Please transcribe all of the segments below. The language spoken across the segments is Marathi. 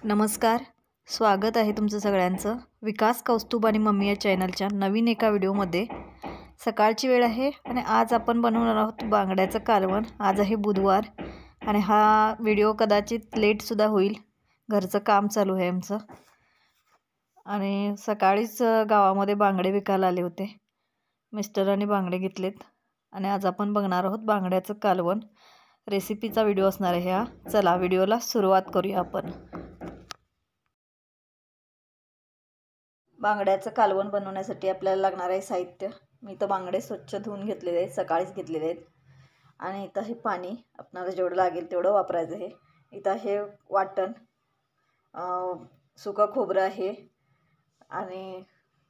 नमस्कार, स्वागत आहे तुमचं सगळ्यांचं विकास कौस्तुभ आणि मम्मी या चॅनलच्या नवीन एका व्हिडिओमध्ये। सकाळची वेळ आहे आणि आज आपण बनवणार आहोत बांगड्याचं कालवण। आज आहे बुधवार आणि हा व्हिडिओ कदाचित लेटसुद्धा होईल, घरचं काम चालू आहे आमचं। आणि सकाळीच गावामध्ये बांगडे विकायला आले होते, मिस्टरांनी बांगडे घेतलेत आणि आज आपण बघणार आहोत बांगड्याचं कालवण। रेसिपीचा व्हिडिओ असणार आहे हा। चला व्हिडिओला सुरुवात करूया आपण। बांगड्याचं कालवण बनवण्यासाठी आपल्याला लागणार आहे साहित्य। मी तर बांगडे स्वच्छ धुवून घेतलेले आहेत, सकाळीच घेतलेले आहेत। आणि इथं हे पाणी आपल्याला जेवढं लागेल तेवढं वापरायचं आहे। इथं हे वाटण, सुका खोबरं आहे आणि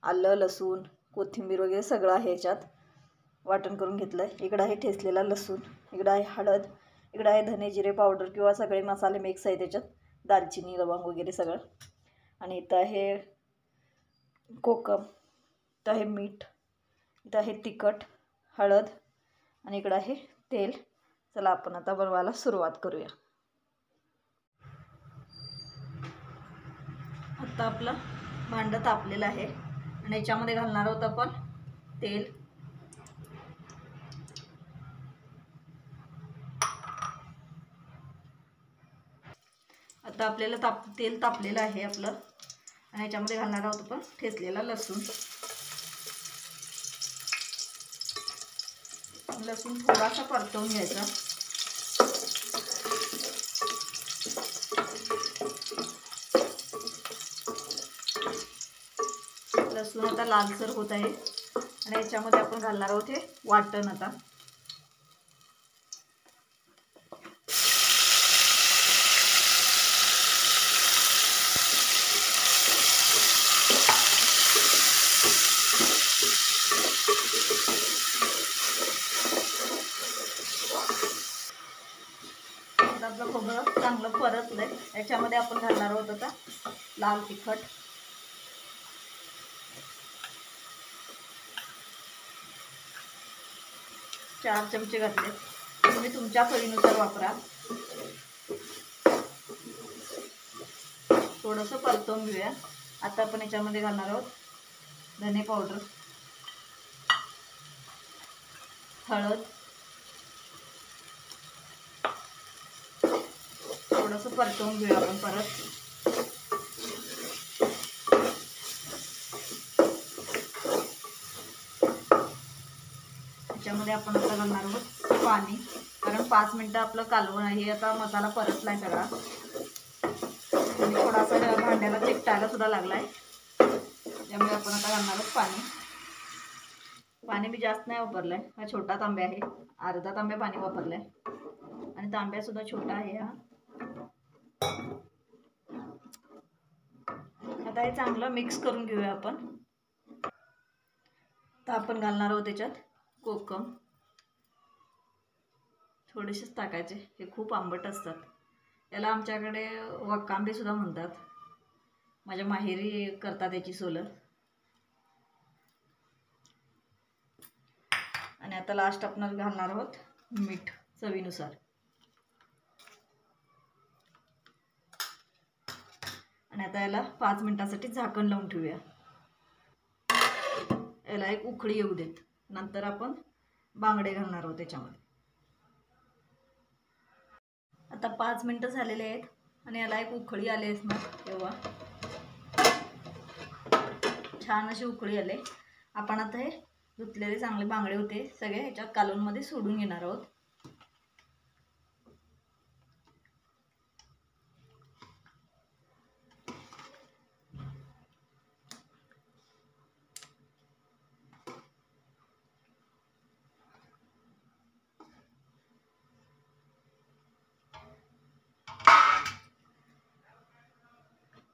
आलं लसूण कोथिंबीर वगैरे सगळं आहे याच्यात वाटण करून घेतलं आहे। इकडं आहे ठेचलेला लसूण, इकडं आहे हळद, इकडं आहे धने जिरे पावडर किंवा सगळे मसाले मिक्स आहे त्याच्यात, दालचिनी लवंग वगैरे सगळं। आणि इथं आहे कोकम, इथं आहे मीठ, इथं आहे तिखट, हळद आणि इकडं आहे तेल। चला आपण आता बनवायला सुरुवात करूया। आता आपलं भांडं तापलेलं आहे आणि याच्यामध्ये घालणार आहोत आपण तेल। आता आपल्याला तेल तापलेलं आहे आपलं आणि याच्यामध्ये घालणार आहोत आपण ठेचलेला लसूण। लसूण थोडासा परतवून घ्यायचा। लसूण आता लालसर होत आहे आणि याच्यामध्ये आपण घालणार आहोत हे वाटण। आता आपलं खोबरं चांगलं परतलंय, याच्यामध्ये आपण घालणार आहोत आता लाल तिखट, चार चमचे घातले, तुम्ही तुमच्या चवीनुसार वापरा। थोडंसं परतवून घेऊया। आता आपण याच्यामध्ये घालणार आहोत धने पावडर, हळद, थोडंसं परतवून घेऊया आपण परत। त्याच्यामध्ये आपण आता घालणार आहोत पाणी, कारण 5 मिनिटं आपलं कालवण आहे। आता मसाला परतलाय सगळा आणि थोडासा भांड्याला चिकटायला सुद्धा लागलाय, त्यामुळे आपण आता घालणार आहोत पाणी। पाणी मी जास्त नाही वापरलंय, हा छोटा तांबे आहे, अर्धा तांबे पाणी वापरलंय आणि तांब्या सुद्धा छोटा आहे हा। आता हे चांगलं मिक्स करून घेऊया आपण। तर आपण घालणार आहोत त्याच्यात कोकम, थोडेसेच टाकायचे, हे खूप आंबट असतात। याला आमच्याकडे वक्कांबे सुद्धा म्हणतात, माझ्या माहेरी करतात याची सोलं। आणि आता लास्ट आपण घालणार आहोत मीठ चवीनुसार। आणि आता याला 5 मिनिटांसाठी झाकण लावून ठेवूया। याला एक उकळी येऊ देत, नंतर आपण बांगडे घालणार आहोत त्याच्यामध्ये। आता 5 मिनिटं झालेले आहेत आणि याला एक उकळी आली असणार, तेव्हा छान अशी उकळी आले। आपण आता हे धुतलेले चांगले बांगडे होते सगळे ह्याच्यात कालवणमध्ये सोडून घेणार आहोत।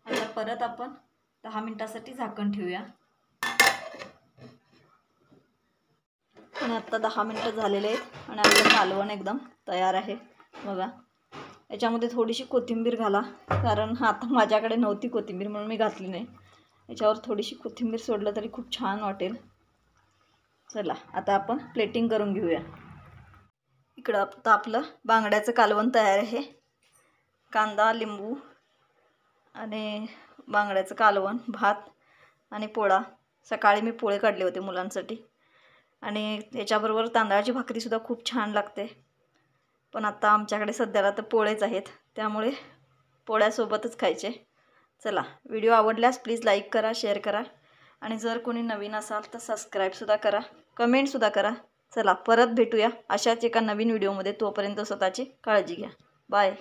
आता परत आपण 10 मिनिटांसाठी झाकण ठेवूया। आणि आता 10 मिनिटं झालेले आहेत आणि आपलं कालवण एकदम तयार आहे बघा। याच्यामध्ये थोडीशी कोथिंबीर घाला, कारण आता माझ्याकडे नव्हती कोथिंबीर म्हणून मी घातली नाही। याच्यावर थोडीशी कोथिंबीर सोडलं तरी खूप छान वाटेल। चला आता आपण प्लेटिंग करून घेऊया। इकडं आता आपलं बांगड्याचं कालवण तयार आहे। कांदा, लिंबू आणि बांगड्याचं कालवण, भात आणि पोळा. सकाळी मी पोळे काढले होते मुलांसाठी आणि त्याच्याबरोबर तांदळाची भाकरीसुद्धा खूप छान लागते. पण आता आमच्याकडे सध्याला तर पोळेच आहेत, त्यामुळे पोळ्यासोबतच खायचे. चला, व्हिडिओ आवडल्यास प्लीज लाईक करा, शेअर करा आणि जर कोणी नवीन असाल तर सबस्क्राईबसुद्धा करा, कमेंटसुद्धा करा. चला, परत भेटूया अशाच एका नवीन व्हिडिओमध्ये. तोपर्यंत स्वतःची काळजी घ्या. बाय.